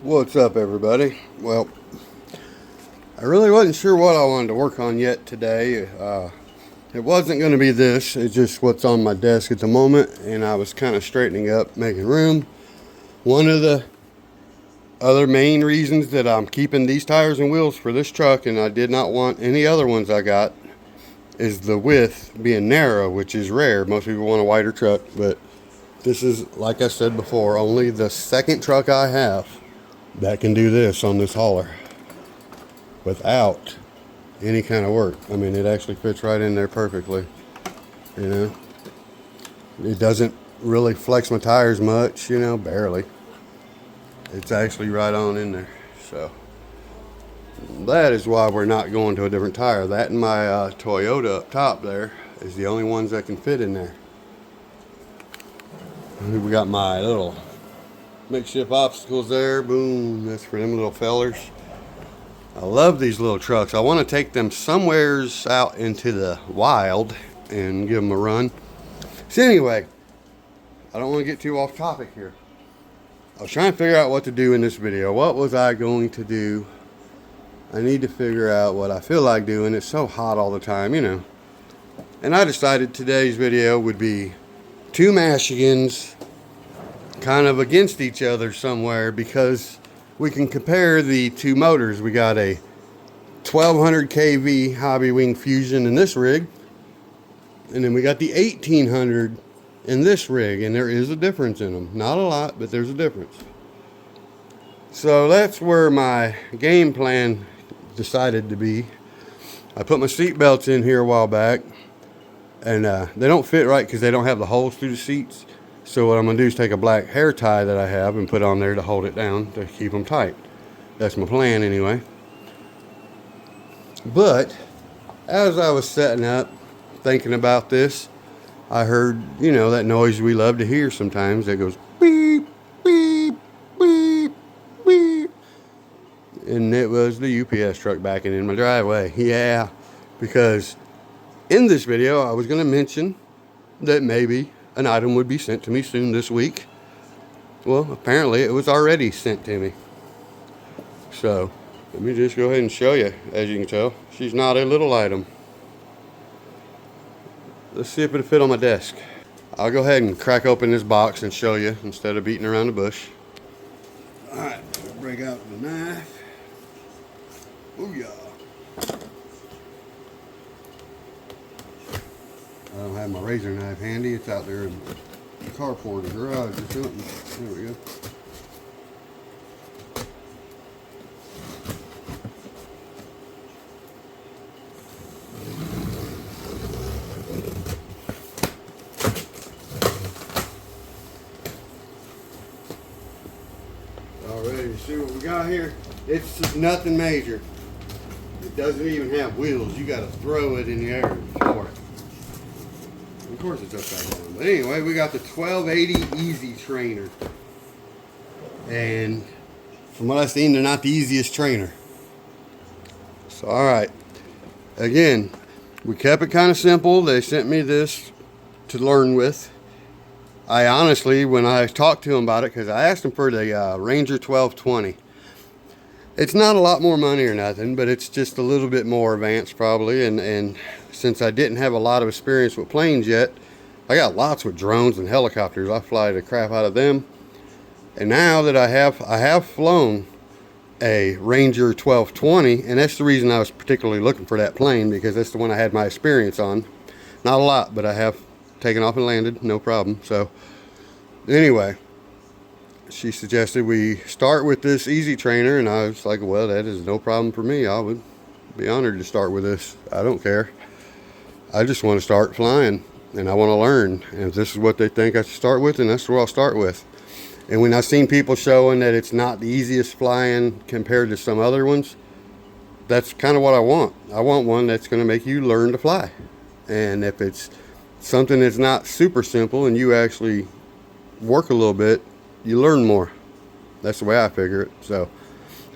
What's up, everybody? Well, I really wasn't sure what I wanted to work on yet today. It wasn't going to be this. It's just what's on my desk at the moment, and I was kind of straightening up, making room. One of the other main reasons that I'm keeping these tires and wheels for this truck, and I did not want any other ones I got, is the width being narrow, which is rare. Most people want a wider truck, but this is, like I said before, only the second truck I have that can do this on this hauler without any kind of work. I mean, it actually fits right in there perfectly, you know. It doesn't really flex my tires much, you know, barely. It's actually right on in there. So that is why we're not going to a different tire. That and my Toyota up top there is the only ones that can fit in there. We got my little makeshift obstacles there. Boom, that's for them little fellers. I love these little trucks. I want to take them somewheres out into the wild and give them a run. So anyway, I don't want to get too off topic here. I was trying to figure out what to do in this video. What was I going to do? I need to figure out what I feel like doing. It's so hot all the time, you know. And I decided today's video would be two Michigans kind of against each other somewhere, because we can compare the two motors. We got a 1200 kV Hobbywing Fusion in this rig, and then we got the 1800 in this rig, and there is a difference in them. Not a lot, but there's a difference. So that's where my game plan decided to be. I put my seat belts in here a while back, and they don't fit right because they don't have the holes through the seats. So what I'm going to do is take a black hair tie that I have and put on there to hold it down to keep them tight. That's my plan anyway. But as I was setting up, thinking about this, I heard, you know, that noise we love to hear sometimes that goes beep, beep, beep, beep. And it was the UPS truck backing in my driveway. Yeah, because in this video I was going to mention that maybe an item would be sent to me soon this week. Well, apparently it was already sent to me. So let me just go ahead and show you. As you can tell, she's not a little item. Let's see if it'll fit on my desk. I'll go ahead and crack open this box and show you instead of beating around the bush. Alright, break out the knife. Booyah. I don't have my razor knife handy. It's out there in the carport or garage or something. There we go. All ready to see what we got here. It's nothing major. It doesn't even have wheels. You got to throw it in the air for it. Of course it's upside down. But anyway, we got the 1280 Easy Trainer. And from what I've seen, they're not the easiest trainer. So, alright. Again, we kept it kind of simple. They sent me this to learn with. I honestly, when I talked to them about it, because I asked them for the Ranger 1220. It's not a lot more money or nothing, but it's just a little bit more advanced probably. And since I didn't have a lot of experience with planes yet, I got lots with drones and helicopters. I fly the crap out of them. And now that I have flown a Ranger 1220, and that's the reason I was particularly looking for that plane, because that's the one I had my experience on. Not a lot, but I have taken off and landed, no problem. So anyway, she suggested we start with this Easy Trainer, and I was like, well, that is no problem for me. I would be honored to start with this. I don't care. I just want to start flying, and I want to learn. And if this is what they think I should start with, then that's where I'll start with. And when I've seen people showing that it's not the easiest flying compared to some other ones, that's kind of what I want. I want one that's going to make you learn to fly. And if it's something that's not super simple and you actually work a little bit, you learn more. That's the way I figure it. So,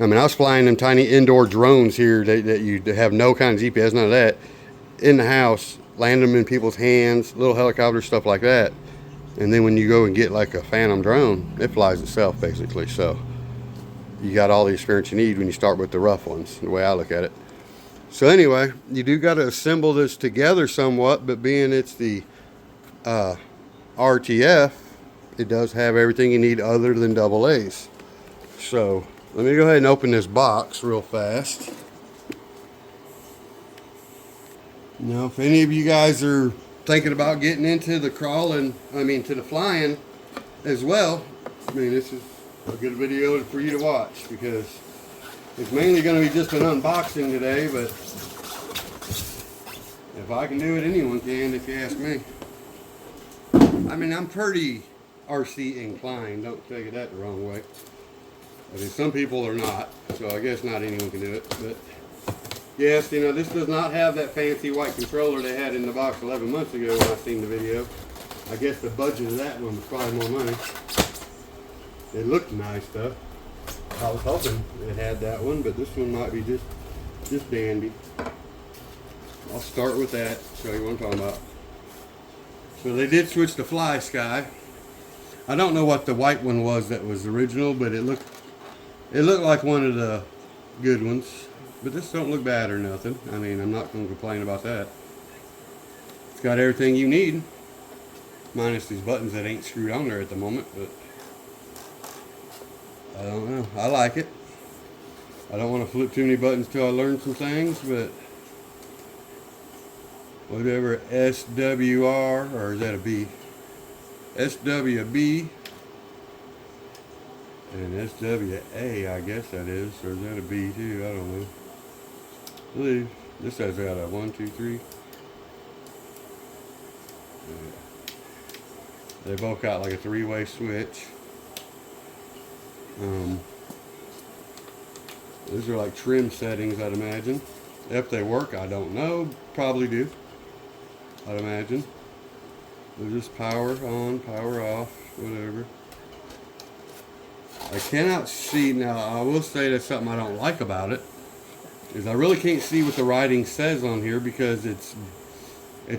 I mean, I was flying them tiny indoor drones here that you have no kind of GPS, none of that, in the house, land them in people's hands, little helicopters, stuff like that. And then when you go and get like a Phantom drone, it flies itself basically. So you got all the experience you need when you start with the rough ones, the way I look at it. So anyway, you do got to assemble this together somewhat, but being it's the RTF, it does have everything you need other than double A's. So let me go ahead and open this box real fast. Now, if any of you guys are thinking about getting into the crawling, to the flying as well, this is a good video for you to watch, because it's mainly going to be just an unboxing today, but if I can do it, anyone can, if you ask me. I'm pretty RC inclined, don't take it that the wrong way. Some people are not, so I guess not anyone can do it. But yes, this does not have that fancy white controller they had in the box 11 months ago when I seen the video. I guess the budget of that one was probably more money. It looked nice though. I was hoping it had that one, but this one might be just dandy. I'll start with that, show you what I'm talking about. So they did switch to Fly Sky. I don't know what the white one was that was original, but it looked like one of the good ones. But this don't look bad or nothing. I'm not going to complain about that. It's got everything you need, minus these buttons that ain't screwed on there at the moment, but I don't know. I like it. I don't want to flip too many buttons till I learn some things, but whatever SWR, or is that a B? SWB and SWA, I guess that is, or is that a B too? I don't know. I believe this has got a 1, 2, 3. They both got like a 3-way switch. These are like trim settings, I'd imagine. If they work, I don't know. Probably do, I'd imagine. They're just power on, power off, whatever. I cannot see, now I will say that's something I don't like about it, is I really can't see what the writing says on here, because it's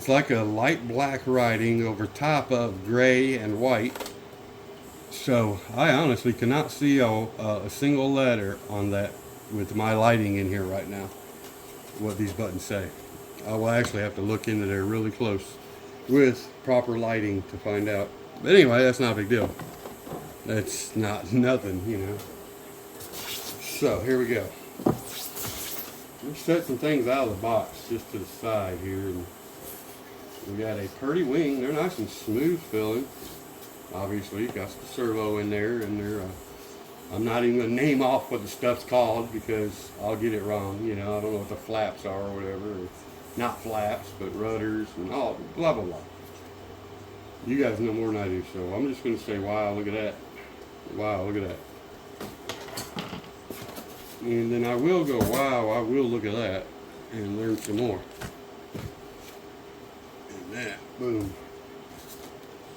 like a light black writing over top of gray and white. So I honestly cannot see a single letter on that with my lighting in here right now, what these buttons say. I will actually have to look into there really close with proper lighting to find out. But anyway, that's not a big deal. That's not nothing, So here we go. Let's set some things out of the box just to the side here. And we got a pretty wing. They're nice and smooth filling. Obviously, got the servo in there, and they're I'm not even going to name off what the stuff's called, because I'll get it wrong. I don't know what the flaps are or whatever. Or not flaps, but rudders and all, blah, blah, blah. You guys know more than I do, so I'm just going to say, wow, look at that. Wow, look at that. And then I will go, wow, I will look at that, and learn some more. And that, boom.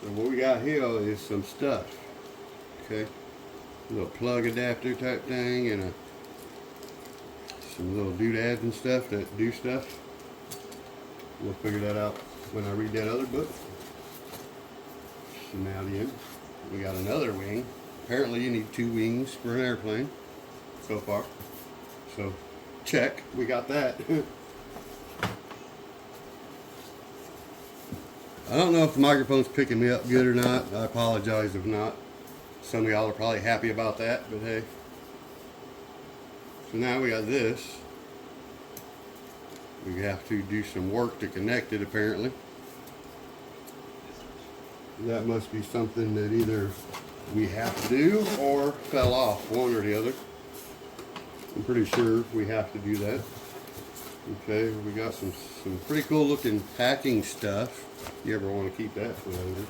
So what we got here is some stuff. Okay. A little plug adapter type thing, and some little doodads and stuff that do stuff. We'll figure that out when I read that other book. So now then, we got another wing. Apparently you need 2 wings for an airplane so far. So check, we got that. I don't know if the microphone's picking me up good or not. I apologize if not. Some of y'all are probably happy about that, but hey. So now we got this. We have to do some work to connect it, apparently. That must be something that either we have to do or fell off, one or the other. I'm pretty sure we have to do that. Okay, we got some pretty cool looking packing stuff. You ever want to keep that for later.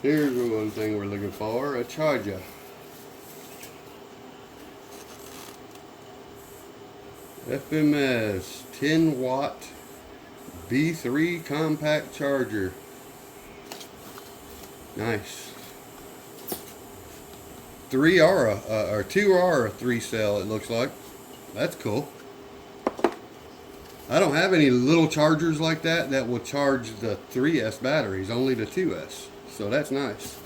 Here's one thing we're looking for, a charger. FMS 10 watt B3 compact charger. Nice. 2 are a 3 cell, it looks like. That's cool. I don't have any little chargers like that will charge the 3S batteries, only the 2S. So that's nice.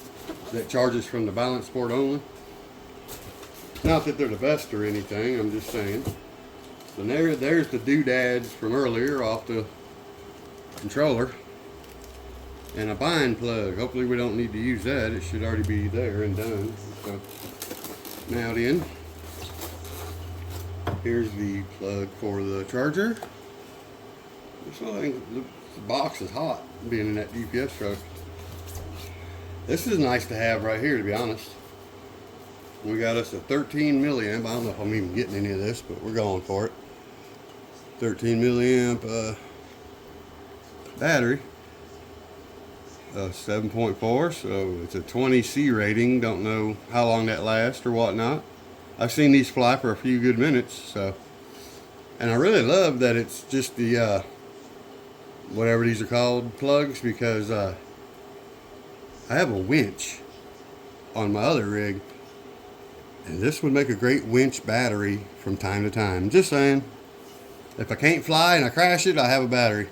That charges from the balance port only. Not that they're the best or anything, I'm just saying. So there's the doodads from earlier off the controller. And a bind plug. Hopefully we don't need to use that. It should already be there and done. So now then, here's the plug for the charger. This thing, the box is hot being in that GPS truck. This is nice to have right here, to be honest. We got us a 13 milliamp. I don't know if I'm even getting any of this, but we're going for it. 13 milliamp battery. 7.4, so it's a 20C rating. Don't know how long that lasts or whatnot. I've seen these fly for a few good minutes, so. And I really love that it's just the whatever these are called, plugs, because I have a winch on my other rig, and this would make a great winch battery from time to time. Just saying, if I can't fly and I crash it, I have a battery.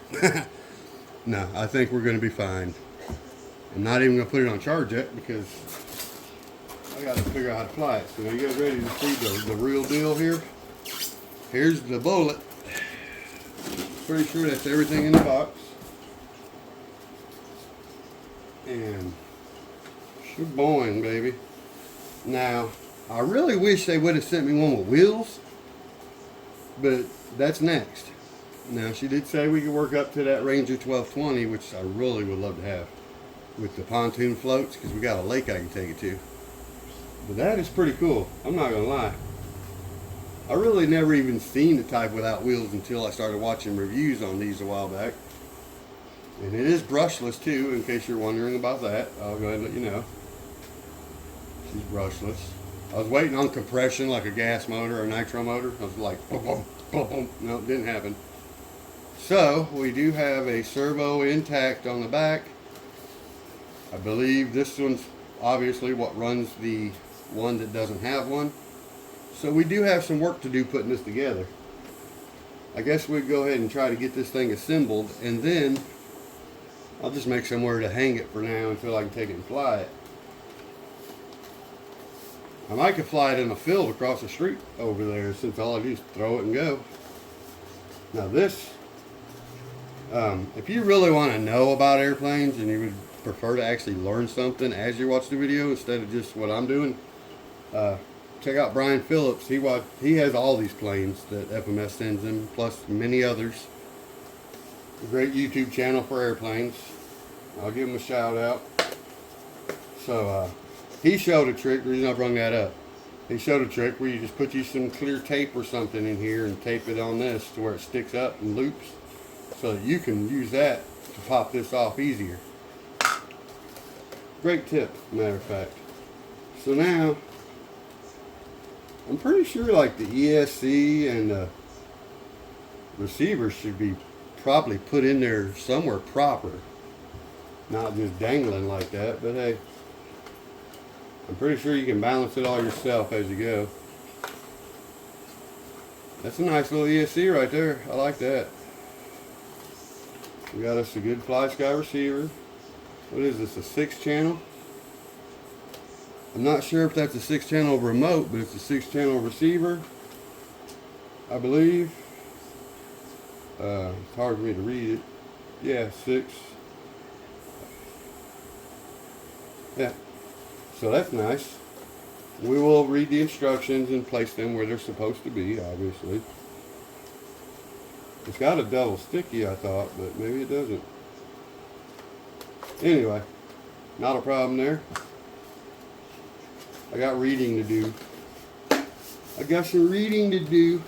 No, I think we're going to be fine. I'm not even going to put it on charge yet because I got to figure out how to fly it. So, are you guys ready to see the real deal here? Here's the bullet. Pretty sure that's everything in the box. And shaboing, baby. Now, I really wish they would have sent me one with wheels, but that's next. Now, she did say we could work up to that Ranger 1220, which I really would love to have with the pontoon floats, because we got a lake I can take it to. But that is pretty cool. I'm not going to lie. I really never even seen the type without wheels until I started watching reviews on these a while back. And it is brushless too, in case you're wondering about that. I'll go ahead and let you know. She's brushless. I was waiting on compression like a gas motor or a nitro motor. I was like, boom, boom, boom, boom. No, it didn't happen. So, we do have a servo intact on the back. I believe this one's obviously what runs the one that doesn't have one. So we do have some work to do putting this together. I guess we'd go ahead and try to get this thing assembled, and then I'll just make somewhere to hang it for now until I can take it and fly it. I might could fly it in a field across the street over there, since all I do is throw it and go. Now this, if you really want to know about airplanes and you would prefer to actually learn something as you watch the video instead of just what I'm doing, check out Brian Phillips. He has all these planes that FMS sends him, plus many others. A great YouTube channel for airplanes. I'll give him a shout out. So he showed a trick. The reason I brought that up, he showed a trick where you just put you some clear tape or something in here and tape it on this to where it sticks up and loops, so that you can use that to pop this off easier. Great tip, matter of fact. So now, I'm pretty sure like the ESC and the receiver should be probably put in there somewhere proper. Not just dangling like that, but hey, I'm pretty sure you can balance it all yourself as you go. That's a nice little ESC right there. I like that. We got us a good Fly Sky receiver. What is this, a 6-channel? I'm not sure if that's a 6-channel remote, but it's a 6-channel receiver, I believe. It's hard for me to read it. Yeah, 6. Yeah, so that's nice. We will read the instructions and place them where they're supposed to be, obviously. It's got a double sticky, I thought, but maybe it doesn't. Anyway, not a problem there. I got reading to do. I got some reading to do.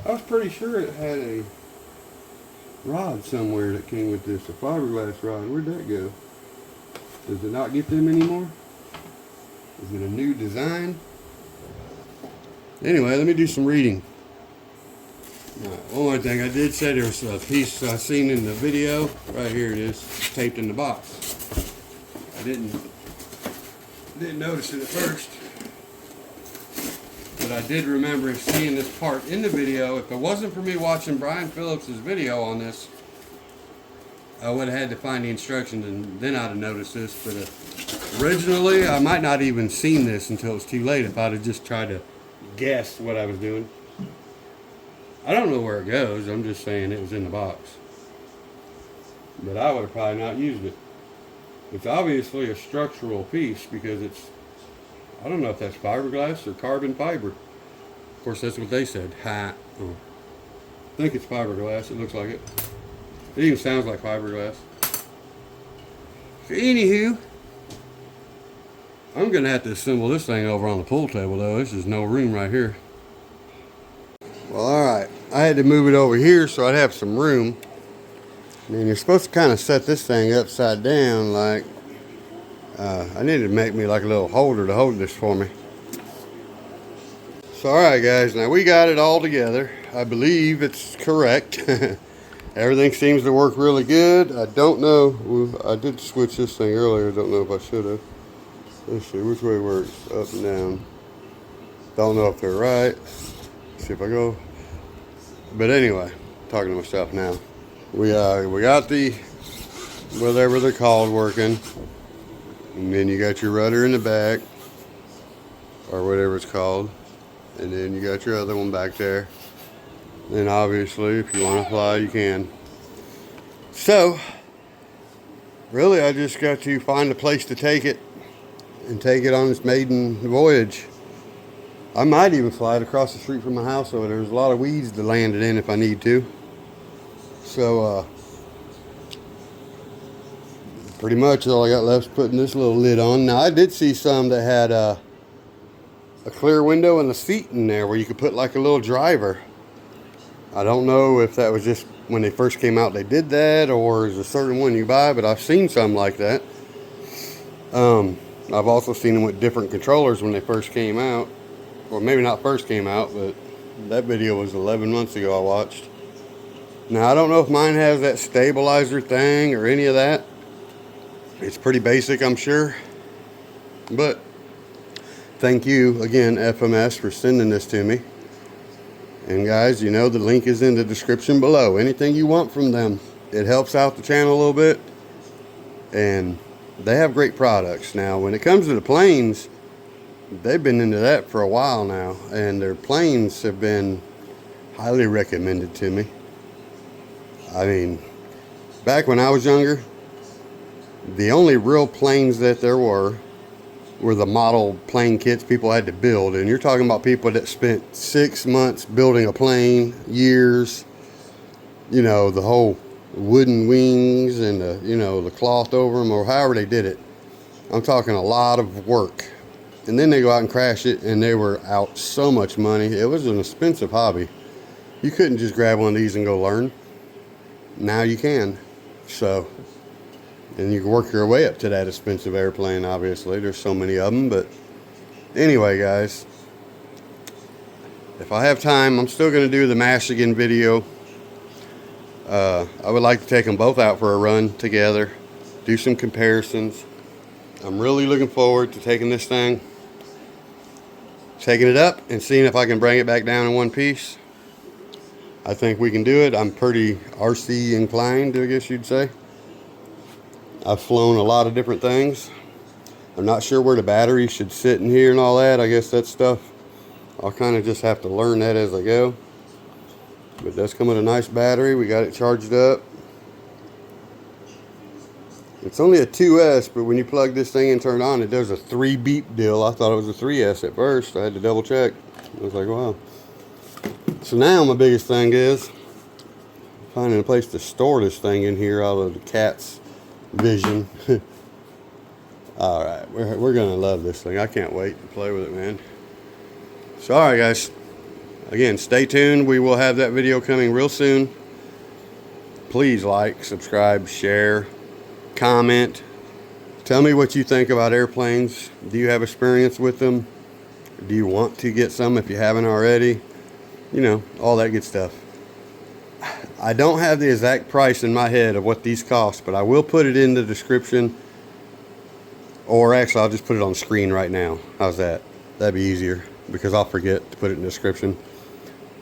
I was pretty sure it had a rod somewhere that came with this, a fiberglass rod. Where'd that go? Does it not get them anymore? Is it a new design? Anyway, let me do some reading. One more thing, I did say there was a piece I seen in the video. Right here it is, taped in the box. I didn't notice it at first, but I did remember seeing this part in the video. If it wasn't for me watching Brian Phillips' video on this, I would have had to find the instructions, and then I'd have noticed this. But Originally, I might not even seen this until it was too late if I'd have just tried to guess what I was doing. I don't know where it goes. I'm just saying it was in the box. But I would have probably not used it. It's obviously a structural piece because it's, I don't know if that's fiberglass or carbon fiber. Of course, that's what they said. I think it's fiberglass. It looks like it. It even sounds like fiberglass. So anywho, I'm going to have to assemble this thing over on the pool table though. This is no room right here. Well, alright. I had to move it over here so I'd have some room. And you're supposed to kind of set this thing upside down like, I need to make me like a little holder to hold this for me. So alright guys, now we got it all together. I believe it's correct. Everything seems to work really good. I don't know, I did switch this thing earlier, I don't know if I should have. Let's see, which way works? Up and down. Don't know if they're right. Let's see if I go. But anyway, talking to myself now. We got the, whatever they're called, working. And then you got your rudder in the back. Or whatever it's called. And then you got your other one back there. Then obviously, if you want to fly, you can. So, really I just got to find a place to take it. And take it on its maiden voyage. I might even fly it across the street from my house over there. There's a lot of weeds to land it in if I need to. So, pretty much all I got left is putting this little lid on. Now, I did see some that had a clear window and a seat in there where you could put like a little driver. I don't know if that was just when they first came out they did that or is a certain one you buy, but I've seen some like that. I've also seen them with different controllers when they first came out. Or maybe not first came out, but that video was 11 months ago I watched. Now, I don't know if mine has that stabilizer thing or any of that. It's pretty basic, I'm sure. But thank you again, FMS, for sending this to me. And guys, you know the link is in the description below. Anything you want from them. It helps out the channel a little bit. And they have great products. Now, when it comes to the planes, they've been into that for a while now. And their planes have been highly recommended to me. I mean, back when I was younger, the only real planes that there were the model plane kits people had to build. And you're talking about people that spent 6 months building a plane, years, you know, the whole wooden wings and the, you know, the cloth over them or however they did it. I'm talking a lot of work. And then they go out and crash it and they were out so much money. It was an expensive hobby. You couldn't just grab one of these and go learn. Now you can. So, and you can work your way up to that expensive airplane, obviously. There's so many of them. But anyway, guys, if I have time, I'm still going to do the Michigan video. I would like to take them both out for a run together, do some comparisons. I'm really looking forward to taking this thing, taking it up and seeing if I can bring it back down in one piece. I think we can do it. I'm pretty RC inclined, I guess you'd say. I've flown a lot of different things. I'm not sure where the battery should sit in here and all that. I guess that stuff, I'll kind of just have to learn that as I go. But that's come with a nice battery. We got it charged up. It's only a 2S, but when you plug this thing in and turn it on, it does a 3 beep deal. I thought it was a 3S at first. I had to double check. I was like, wow. So now my biggest thing is finding a place to store this thing in here out of the cat's vision. Alright, we're going to love this thing. I can't wait to play with it, man. So alright guys, again, stay tuned. We will have that video coming real soon. Please like, subscribe, share, comment. Tell me what you think about airplanes. Do you have experience with them? Do you want to get some if you haven't already? You know, all that good stuff. I don't have the exact price in my head of what these cost, but I will put it in the description. Or actually, I'll just put it on the screen right now. How's that? That'd be easier because I'll forget to put it in the description.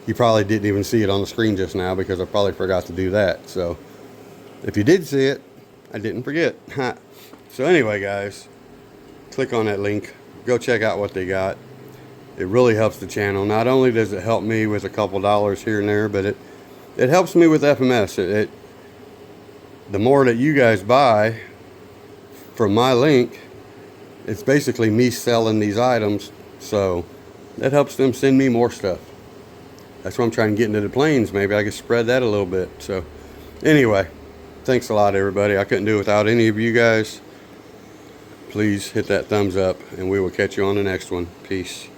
You probably didn't even see it on the screen just now because I probably forgot to do that. So if you did see it, I didn't forget. So anyway, guys, click on that link. Go check out what they got. It really helps the channel. Not only does it help me with a couple dollars here and there, but it helps me with FMS. The more that you guys buy from my link, it's basically me selling these items, so that helps them send me more stuff. That's why I'm trying to get into the planes. Maybe I can spread that a little bit. So anyway, thanks a lot, everybody. I couldn't do it without any of you guys. Please hit that thumbs up, and we will catch you on the next one. Peace.